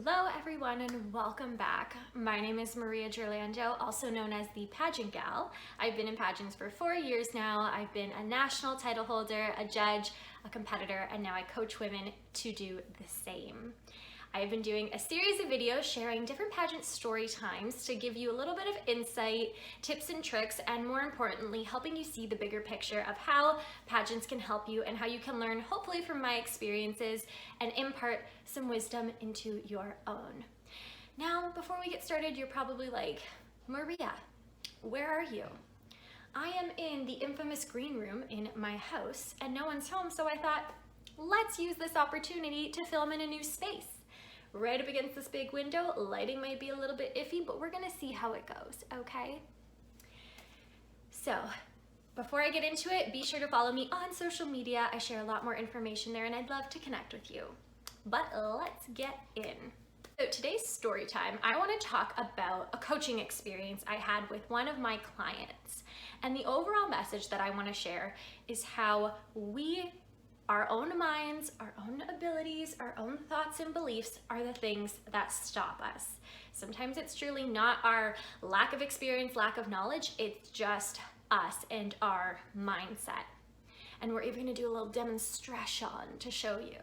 Hello everyone and welcome back. My name is Maria Gerlando, also known as the Pageant Gal. I've been in pageants for 4 years now. I've been a national title holder, a judge, a competitor, and now I coach women to do the same. I've been doing a series of videos sharing different pageant story times to give you a little bit of insight, tips and tricks, and more importantly, helping you see the bigger picture of how pageants can help you and how you can learn, hopefully from my experiences, and impart some wisdom into your own. Now, before we get started, you're probably like, Maria, where are you? I am in the infamous green room in my house and no one's home, so I thought, let's use this opportunity to film in a new space. Right up against this big window, lighting might be a little bit iffy, but we're gonna see how it goes, okay? So, before I get into it, be sure to follow me on social media. I share a lot more information there and I'd love to connect with you. But let's get in. So today's story time, I wanna talk about a coaching experience I had with one of my clients. And the overall message that I wanna share is how our own minds, our own abilities, our own thoughts and beliefs are the things that stop us. Sometimes it's truly not our lack of experience, lack of knowledge, it's just us and our mindset. And we're even gonna do a little demonstration to show you.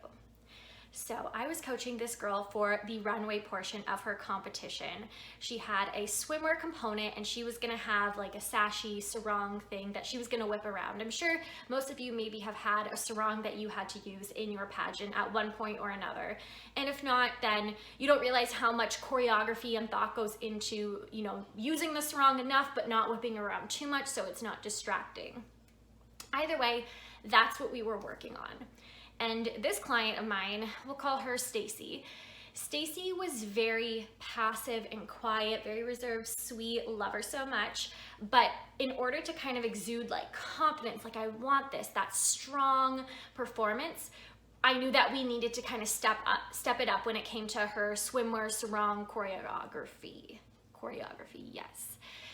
So I was coaching this girl for the runway portion of her competition. She had a swimwear component and she was gonna have like a sashy sarong thing that she was gonna whip around. I'm sure most of you maybe have had a sarong that you had to use in your pageant at one point or another. And if not, then you don't realize how much choreography and thought goes into, using the sarong enough but not whipping around too much so it's not distracting. Either way, that's what we were working on. And this client of mine, we'll call her Stacy. Stacy was very passive and quiet, very reserved, sweet, love her so much. But in order to kind of exude like confidence, like I want this, that strong performance, I knew that we needed to kind of step it up when it came to her swimwear sarong choreography, yes.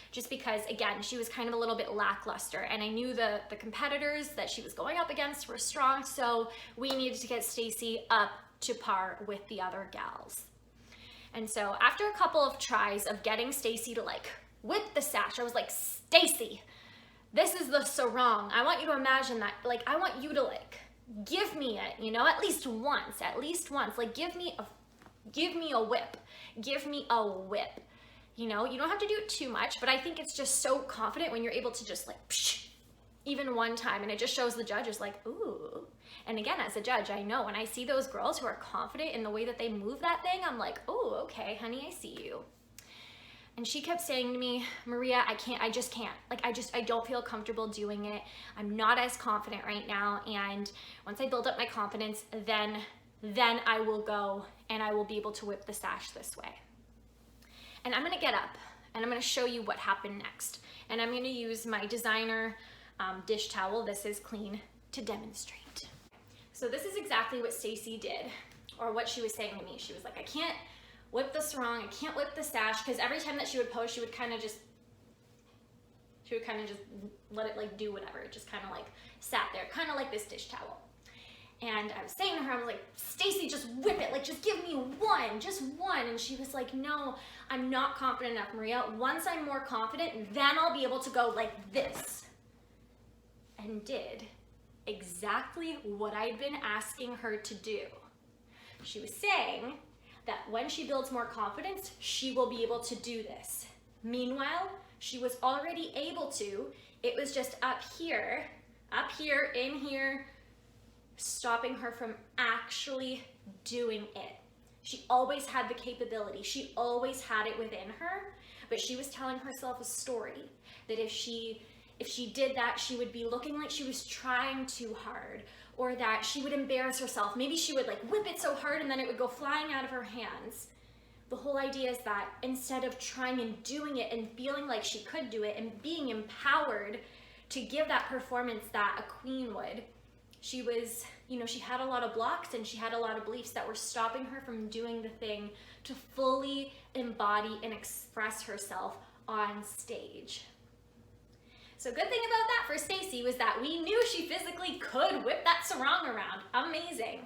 Just because, again, she was kind of a little bit lackluster and I knew the competitors that she was going up against were strong, so we needed to get Stacy up to par with the other gals. And so after a couple of tries of getting Stacy to like whip the sash, I was like, Stacy, this is the sarong. I want you to imagine that, like, I want you to like give me it, at least once, like give me a whip, give me a whip. You don't have to do it too much, but I think it's just so confident when you're able to just like, psh, even one time, and it just shows the judges like, ooh. And again, as a judge, I know when I see those girls who are confident in the way that they move that thing, I'm like, oh, okay, honey, I see you. And she kept saying to me, Maria, I just can't. Like, I don't feel comfortable doing it. I'm not as confident right now. And once I build up my confidence, then I will go and I will be able to whip the sash this way. And I'm gonna get up and I'm gonna show you what happened next. And I'm gonna use my designer dish towel, this is clean, to demonstrate. So this is exactly what Stacy did, or what she was saying to me. She was like, I can't whip the sarong, I can't whip the sash, because every time that she would pose, she would kind of just let it like do whatever. It just kind of like sat there, kind of like this dish towel. And I was saying to her, I was like, Stacy, just whip it, like just give me one, just one. And she was like, no, I'm not confident enough, Maria. Once I'm more confident, then I'll be able to go like this. And did exactly what I'd been asking her to do. She was saying that when she builds more confidence, she will be able to do this. Meanwhile, she was already able to. It was just up here, in here, stopping her from actually doing it. She always had the capability. She always had it within her, but she was telling herself a story that if she did that, she would be looking like she was trying too hard, or that she would embarrass herself. Maybe she would like whip it so hard and then it would go flying out of her hands. The whole idea is that instead of trying and doing it and feeling like she could do it and being empowered to give that performance that a queen would, she was, she had a lot of blocks and she had a lot of beliefs that were stopping her from doing the thing to fully embody and express herself on stage. So good thing about that for Stacy was that we knew she physically could whip that sarong around. Amazing.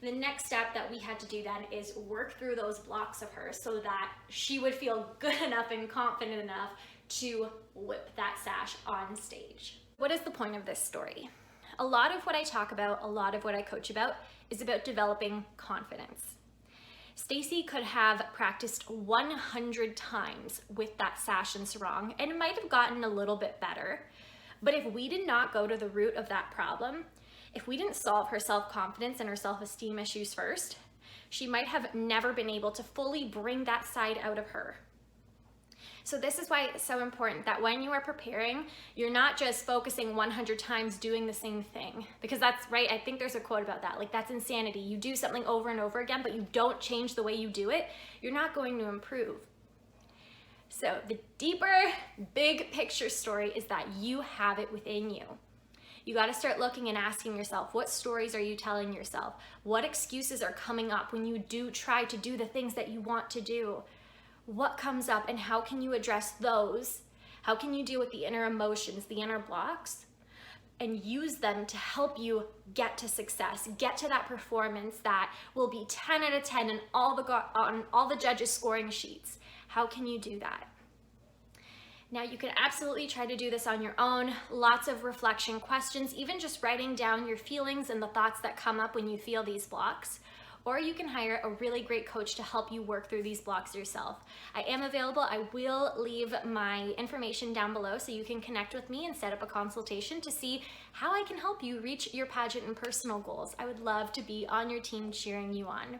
The next step that we had to do then is work through those blocks of hers so that she would feel good enough and confident enough to whip that sash on stage. What is the point of this story? A lot of what I talk about, a lot of what I coach about is about developing confidence. Stacy could have practiced 100 times with that sash and sarong and might have gotten a little bit better. But if we did not go to the root of that problem, if we didn't solve her self-confidence and her self-esteem issues first, she might have never been able to fully bring that side out of her. So this is why it's so important that when you are preparing, you're not just focusing 100 times doing the same thing, because that's right. I think there's a quote about that. Like, that's insanity. You do something over and over again, but you don't change the way you do it, you're not going to improve. So the deeper, big picture story is that you have it within you. You got to start looking and asking yourself, what stories are you telling yourself? What excuses are coming up when you do try to do the things that you want to do? What comes up and how can you address those? How can you deal with the inner emotions, the inner blocks, and use them to help you get to success, get to that performance that will be 10 out of 10 on all the judges' scoring sheets? How can you do that? Now, you can absolutely try to do this on your own. Lots of reflection questions, even just writing down your feelings and the thoughts that come up when you feel these blocks. Or you can hire a really great coach to help you work through these blocks yourself. I am available. I will leave my information down below so you can connect with me and set up a consultation to see how I can help you reach your pageant and personal goals. I would love to be on your team cheering you on.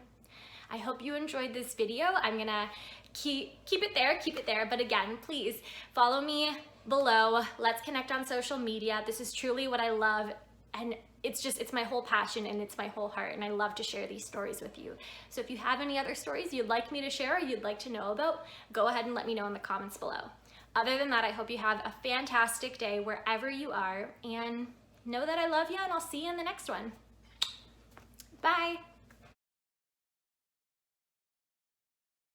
I hope you enjoyed this video. I'm gonna keep it there. But again, please follow me below. Let's connect on social media. This is truly what I love, and it's my whole passion and it's my whole heart, and I love to share these stories with you. So if you have any other stories you'd like me to share or you'd like to know about, go ahead and let me know in the comments below. Other than that, I hope you have a fantastic day wherever you are, and know that I love you, and I'll see you in the next one. Bye.